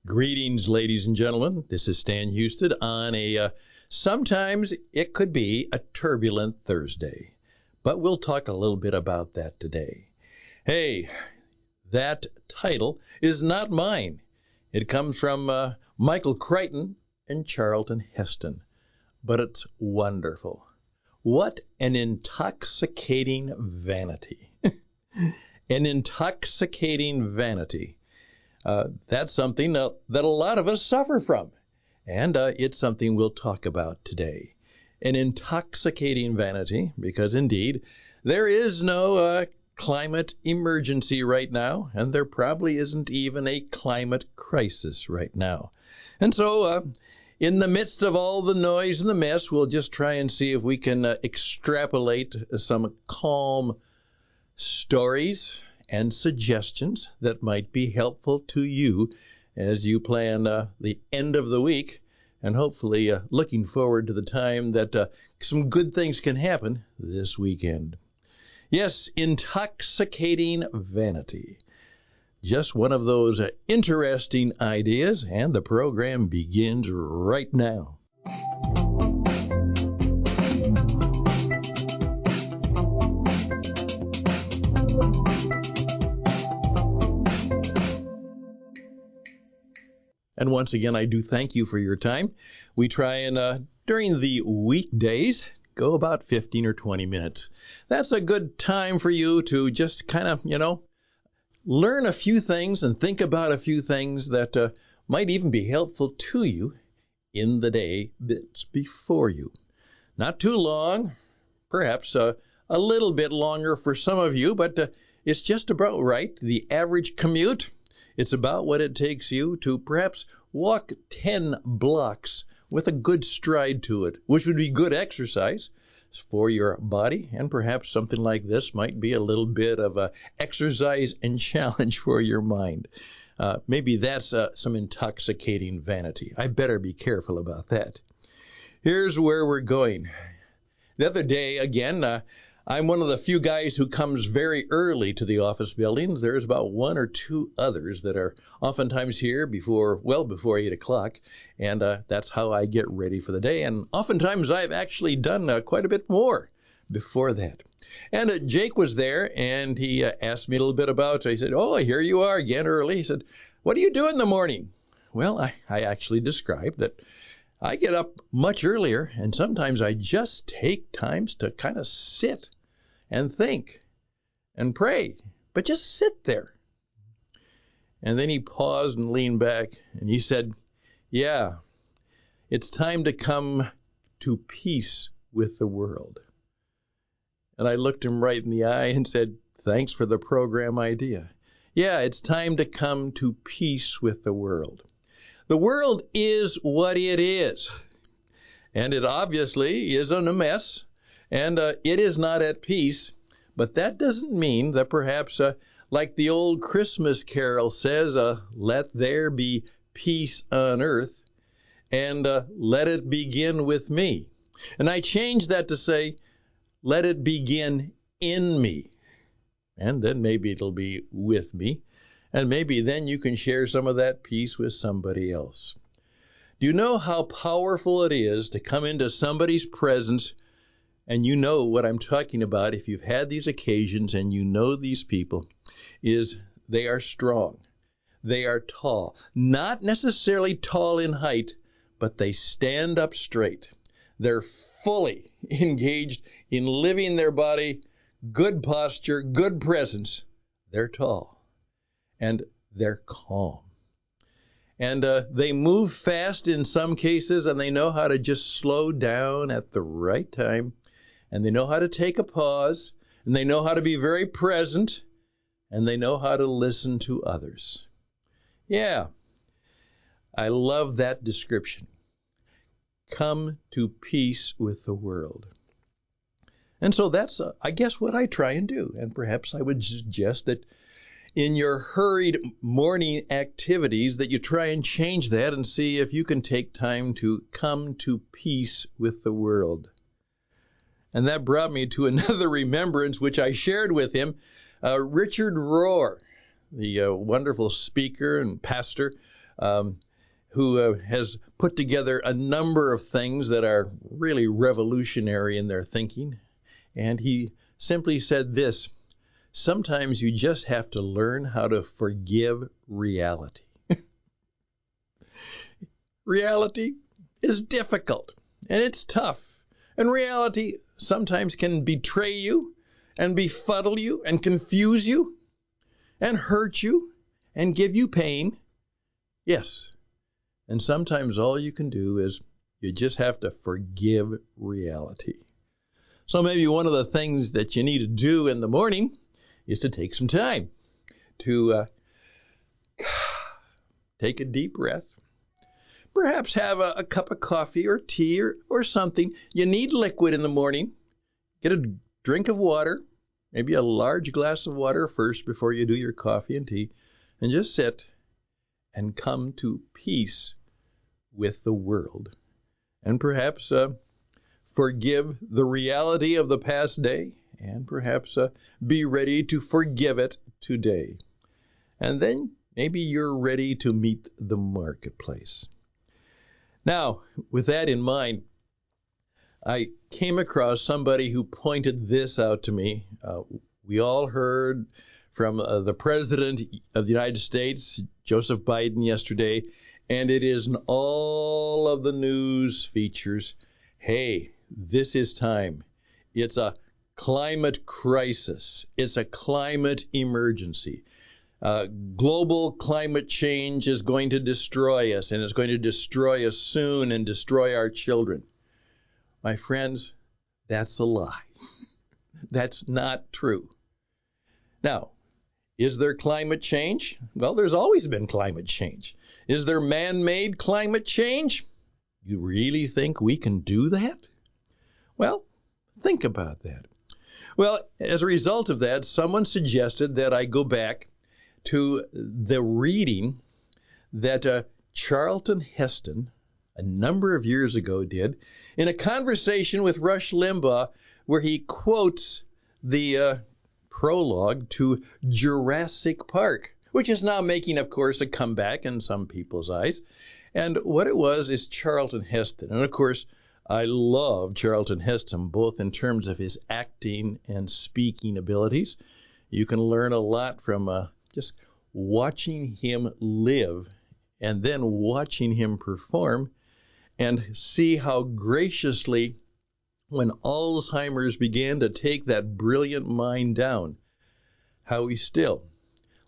Greetings, ladies and gentlemen. This is Stan Houston on sometimes it could be a turbulent Thursday, but we'll talk a little bit about that today. Hey, that title is not mine. It comes from Michael Crichton and Charlton Heston, but it's wonderful. What an intoxicating vanity. An intoxicating vanity. That's something that a lot of us suffer from, and it's something we'll talk about today. An intoxicating vanity, because indeed there is no climate emergency right now, and there probably isn't even a climate crisis right now. And so in the midst of all the noise and the mess, we'll just try and see if we can extrapolate some calm stories and suggestions that might be helpful to you as you plan the end of the week, and hopefully looking forward to the time that some good things can happen this weekend. Yes, intoxicating vanity. Just one of those interesting ideas, and the program begins right now. And once again, I do thank you for your time. We try and, during the weekdays, go about 15 or 20 minutes. That's a good time for you to just kind of, learn a few things and think about a few things that might even be helpful to you in the day that's before you. Not too long, perhaps a little bit longer for some of you, but it's just about right. The average commute, it's about what it takes you to perhaps walk 10 blocks with a good stride to it, which would be good exercise for your body, and perhaps something like this might be a little bit of a exercise and challenge for your mind. Maybe that's some intoxicating vanity. I better be careful about that. Here's where we're going. The other day, again, I'm one of the few guys who comes very early to the office buildings. There's about one or two others that are oftentimes here well before 8 o'clock, and that's how I get ready for the day. And oftentimes I've actually done quite a bit more before that. And Jake was there, and he asked me a little bit about, he said, "Oh, here you are again early." He said, "What do you do in the morning?" Well, I actually described that I get up much earlier, and sometimes I just take times to kind of sit and think and pray, but just sit there. And then he paused and leaned back, and he said, "Yeah, it's time to come to peace with the world." And I looked him right in the eye and said, "Thanks for the program idea. Yeah, it's time to come to peace with the world." The world is what it is, and it obviously is in a mess, and it is not at peace, but that doesn't mean that perhaps, like the old Christmas carol says, let there be peace on earth, and let it begin with me. And I changed that to say, let it begin in me, and then maybe it'll be with me. And maybe then you can share some of that peace with somebody else. Do you know how powerful it is to come into somebody's presence, and you know what I'm talking about if you've had these occasions and you know these people, is they are strong. They are tall. Not necessarily tall in height, but they stand up straight. They're fully engaged in living their body, good posture, good presence. They're tall. And they're calm. And they move fast in some cases, and they know how to just slow down at the right time. And they know how to take a pause, and they know how to be very present, and they know how to listen to others. Yeah, I love that description. Come to peace with the world. And so that's, I guess, what I try and do. And perhaps I would suggest that in your hurried morning activities that you try and change that and see if you can take time to come to peace with the world. And that brought me to another remembrance which I shared with him. Richard Rohr, the wonderful speaker and pastor, who has put together a number of things that are really revolutionary in their thinking. And he simply said this: sometimes you just have to learn how to forgive reality. Reality is difficult, and it's tough. And reality sometimes can betray you, and befuddle you, and confuse you, and hurt you, and give you pain. Yes. And sometimes all you can do is you just have to forgive reality. So maybe one of the things that you need to do in the morning is to take some time to take a deep breath. Perhaps have a cup of coffee or tea or something. You need liquid in the morning. Get a drink of water, maybe a large glass of water first before you do your coffee and tea, and just sit and come to peace with the world. And perhaps forgive the reality of the past day, and perhaps be ready to forgive it today. And then maybe you're ready to meet the marketplace. Now, with that in mind, I came across somebody who pointed this out to me. We all heard from the President of the United States, Joseph Biden, yesterday, and it is in all of the news features. Hey, this is time. It's a climate crisis. It's a climate emergency. Global climate change is going to destroy us, and it's going to destroy us soon and destroy our children. My friends, that's a lie. That's not true. Now, is there climate change? Well, there's always been climate change. Is there man-made climate change? You really think we can do that? Well, think about that. Well, as a result of that, someone suggested that I go back to the reading that Charlton Heston, a number of years ago, did in a conversation with Rush Limbaugh, where he quotes the prologue to Jurassic Park, which is now making, of course, a comeback in some people's eyes. And what it was is Charlton Heston. And, of course, I love Charlton Heston, both in terms of his acting and speaking abilities. You can learn a lot from just watching him live and then watching him perform, and see how graciously, when Alzheimer's began to take that brilliant mind down, how he still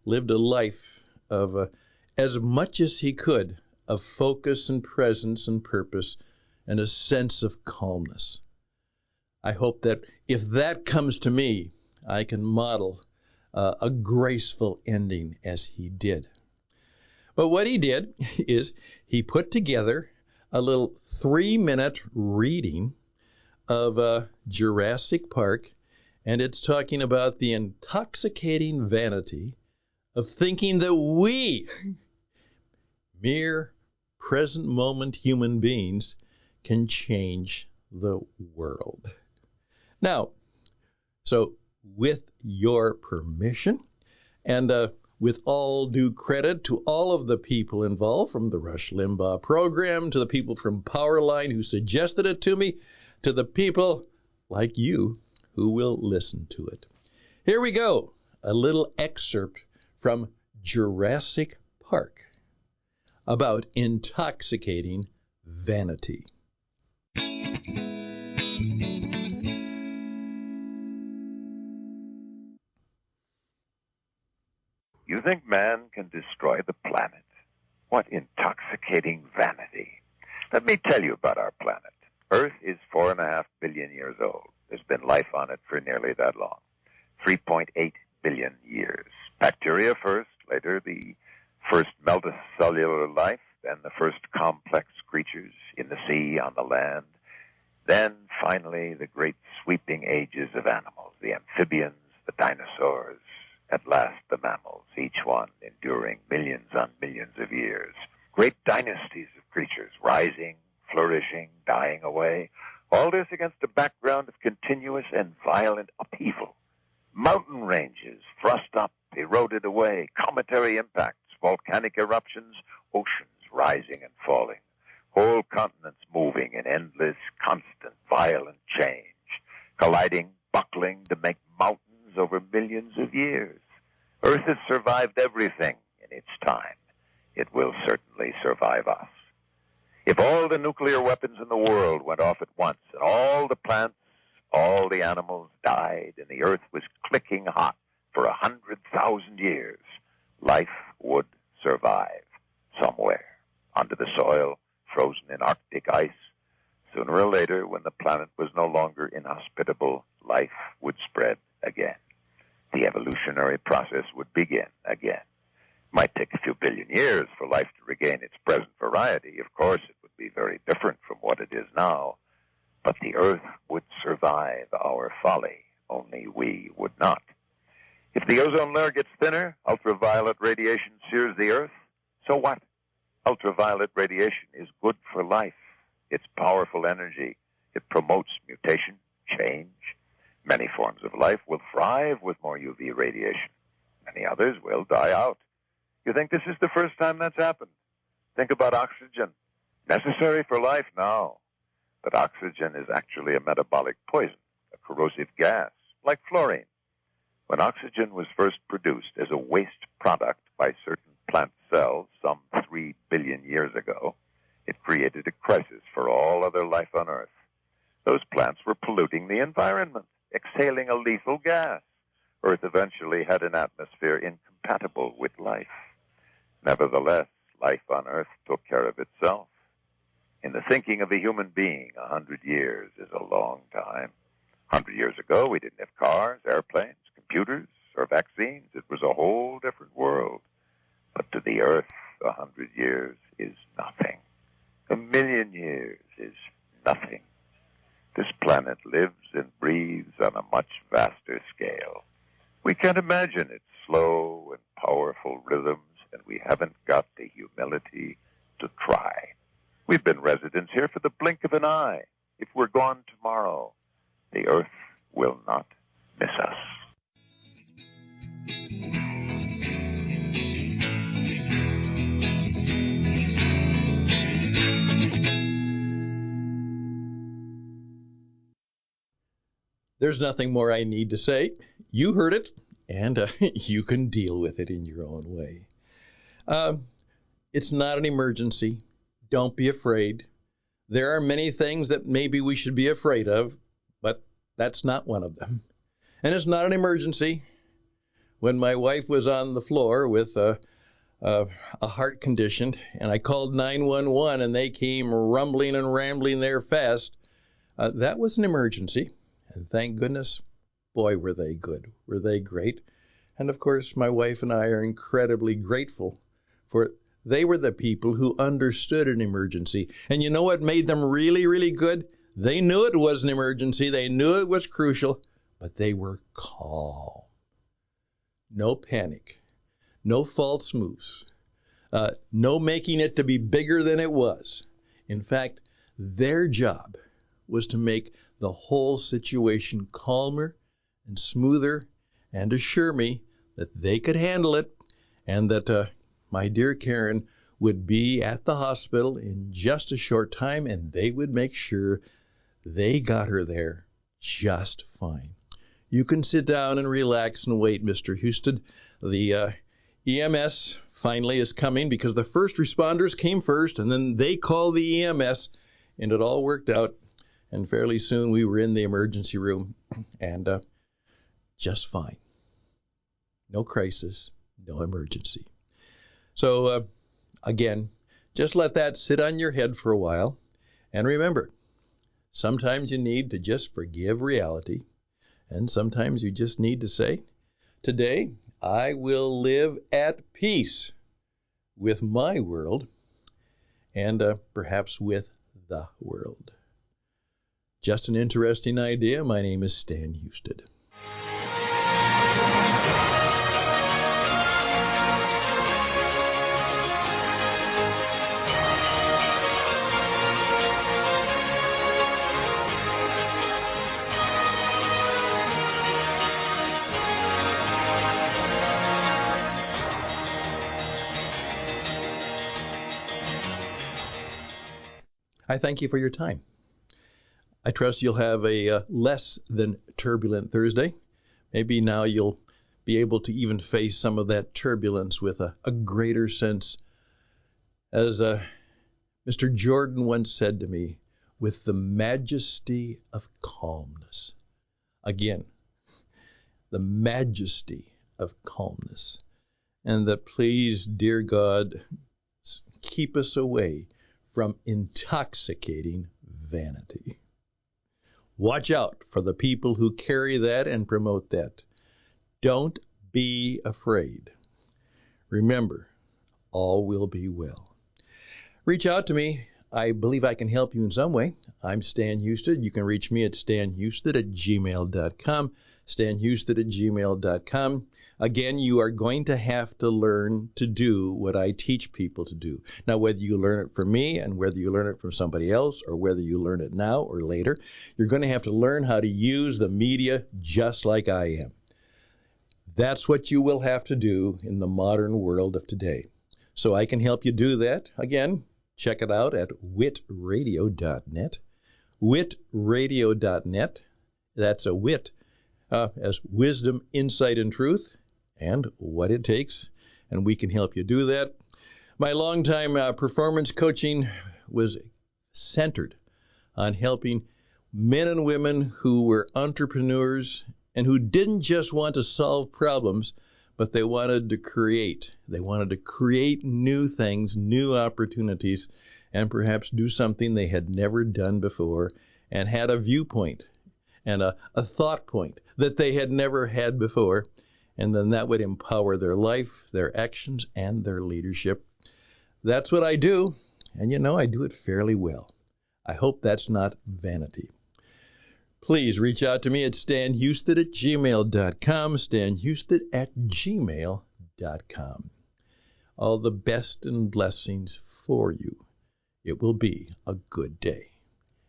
lived a life of as much as he could of focus and presence and purpose and a sense of calmness. I hope that if that comes to me, I can model a graceful ending as he did. But what he did is he put together a little 3-minute reading of Jurassic Park, and it's talking about the intoxicating vanity of thinking that we, mere present moment human beings, can change the world. Now, so with your permission, and with all due credit to all of the people involved, from the Rush Limbaugh program to the people from Powerline who suggested it to me, to the people like you who will listen to it. Here we go, a little excerpt from Jurassic Park about intoxicating vanity. You think man can destroy the planet? What intoxicating vanity. Let me tell you about our planet. Earth is 4.5 billion years old. There's been life on it for nearly that long. 3.8 billion years. Bacteria first, later the first multicellular life, then the first complex creatures in the sea, on the land, then finally the great sweeping ages of animals, the amphibians, the dinosaurs, At last the mammals, each one enduring millions on millions of years. Great dynasties of creatures rising, flourishing, dying away. All this against a background of continuous and violent upheaval. Mountain ranges thrust up, eroded away, cometary impacts, volcanic eruptions, oceans rising and falling. Whole continents moving in endless, constant, violent change, colliding, buckling to make mountains over millions of years. Earth has survived everything in its time. It will certainly survive us. If all the nuclear weapons in the world went off at once, and all the plants, all the animals died, and the earth was clicking hot for 100,000 years, life would survive somewhere, under the soil, frozen in Arctic ice. Sooner or later, when the planet was no longer inhospitable, life would spread again. The evolutionary process would begin again. Might take a few billion years for life to regain its present variety. Of course, it would be very different from what it is now. But the earth would survive our folly, only we would not. If the ozone layer gets thinner, ultraviolet radiation sears the earth. So what? Ultraviolet radiation is good for life. It's powerful energy. It promotes mutation, change. Many forms of life will thrive with more UV radiation. Many others will die out. You think this is the first time that's happened? Think about oxygen. Necessary for life? No. But oxygen is actually a metabolic poison, a corrosive gas, like fluorine. When oxygen was first produced as a waste product by certain plant cells some 3 billion years ago, it created a crisis for all other life on Earth. Those plants were polluting the environment, exhaling a lethal gas. Earth eventually had an atmosphere incompatible with life. Nevertheless, life on Earth took care of itself. In the thinking of a human being, 100 years is a long time. 100 years ago, we didn't have cars, airplanes, computers, or vaccines. It was a whole different world. But to the Earth, 100 years is nothing. 1,000,000 years is nothing. This planet lives and breathes on a much vaster scale. We can't imagine its slow and powerful rhythms, and we haven't got the humility to try. We've been residents here for the blink of an eye. If we're gone tomorrow, the Earth will not miss us. There's nothing more I need to say. You heard it, and you can deal with it in your own way. It's not an emergency. Don't be afraid. There are many things that maybe we should be afraid of, but that's not one of them. And it's not an emergency. When my wife was on the floor with a heart condition, and I called 911, and they came rumbling and rambling there fast, that was an emergency. And thank goodness, boy, were they good. Were they great? And of course, my wife and I are incredibly grateful for they were the people who understood an emergency. And you know what made them really, really good? They knew it was an emergency. They knew it was crucial, but they were calm. No panic. No false moves. No making it to be bigger than it was. In fact, their job was to make the whole situation calmer and smoother and assure me that they could handle it and that my dear Karen would be at the hospital in just a short time, and they would make sure they got her there just fine. You can sit down and relax and wait, Mr. Houston. The EMS finally is coming because the first responders came first, and then they called the EMS, and it all worked out. And fairly soon we were in the emergency room, and just fine. No crisis, no emergency. So, again, just let that sit on your head for a while. And remember, sometimes you need to just forgive reality. And sometimes you just need to say, today I will live at peace with my world and perhaps with the world. Just an interesting idea. My name is Stan Houston. I thank you for your time. I trust you'll have a less than turbulent Thursday. Maybe now you'll be able to even face some of that turbulence with a greater sense. As Mr. Jordan once said to me, with the majesty of calmness. Again, the majesty of calmness. And that please, dear God, keep us away from intoxicating vanity. Watch out for the people who carry that and promote that. Don't be afraid. Remember, all will be well. Reach out to me. I believe I can help you in some way. I'm Stan Husted. You can reach me at stanhusted@gmail.com. stanhusted@gmail.com. Again, you are going to have to learn to do what I teach people to do. Now, whether you learn it from me and whether you learn it from somebody else or whether you learn it now or later, you're going to have to learn how to use the media just like I am. That's what you will have to do in the modern world of today. So I can help you do that. Again, check it out at witradio.net. Witradio.net. That's a wit as wisdom, insight, and truth, and what it takes. And we can help you do that. My longtime performance coaching was centered on helping men and women who were entrepreneurs and who didn't just want to solve problems, but they wanted to create. They wanted to create new things, new opportunities, and perhaps do something they had never done before and had a viewpoint and a thought point that they had never had before. And then that would empower their life, their actions, and their leadership. That's what I do. And I do it fairly well. I hope that's not vanity. Please reach out to me at stanhusted@gmail.com, stanhusted@gmail.com. All the best and blessings for you. It will be a good day.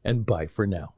And bye for now.